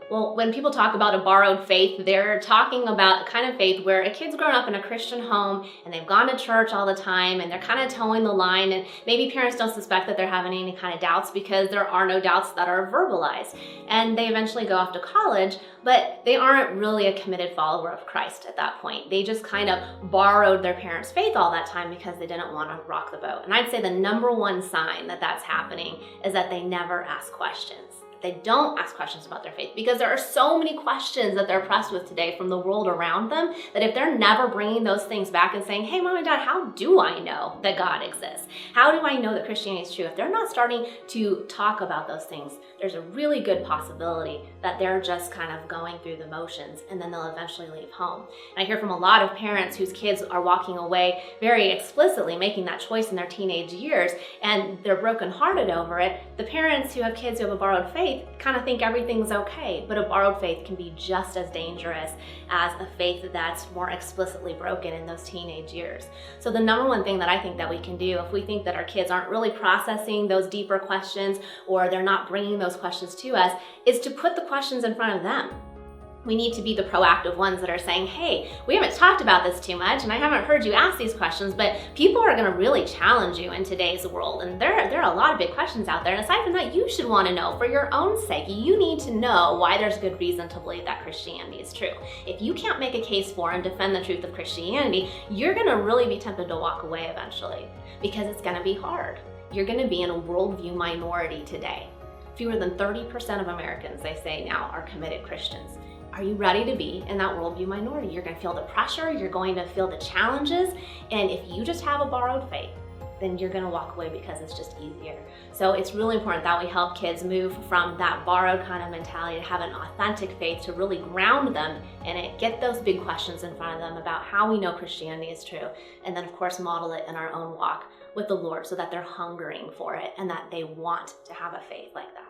Well, when people talk about a borrowed faith, they're talking about a kind of faith where a kid's grown up in a Christian home and they've gone to church all the time and they're kind of towing the line, and maybe parents don't suspect that they're having any kind of doubts because there are no doubts that are verbalized. And they eventually go off to college, but they aren't really a committed follower of Christ at that point. They just kind of borrowed their parents' faith all that time because they didn't want to rock the boat. And I'd say the number one sign that that's happening is that they never ask questions. They don't ask questions about their faith, because there are so many questions that they're pressed with today from the world around them that if they're never bringing those things back and saying, hey, mom and dad, how do I know that God exists? How do I know that Christianity is true? If they're not starting to talk about those things, there's a really good possibility that they're just kind of going through the motions and then they'll eventually leave home. And I hear from a lot of parents whose kids are walking away very explicitly, making that choice in their teenage years, and they're brokenhearted over it. The parents who have kids who have a borrowed faith kind of think everything's okay, but a borrowed faith can be just as dangerous as a faith that's more explicitly broken in those teenage years. So the number one thing that I think that we can do if we think that our kids aren't really processing those deeper questions, or they're not bringing those questions to us, is to put the questions in front of them. We need to be the proactive ones that are saying, hey, we haven't talked about this too much and I haven't heard you ask these questions, but people are going to really challenge you in today's world. And there are a lot of big questions out there. And aside from that, you should want to know for your own sake. You need to know why there's good reason to believe that Christianity is true. If you can't make a case for and defend the truth of Christianity, you're going to really be tempted to walk away eventually, because it's going to be hard. You're going to be in a worldview minority today. Fewer than 30% of Americans, they say now, are committed Christians. Are you ready to be in that worldview minority? You're going to feel the pressure, you're going to feel the challenges, and if you just have a borrowed faith, then you're going to walk away because it's just easier. So it's really important that we help kids move from that borrowed kind of mentality to have an authentic faith, to really ground them in it, get those big questions in front of them about how we know Christianity is true, and then of course model it in our own walk with the Lord so that they're hungering for it and that they want to have a faith like that.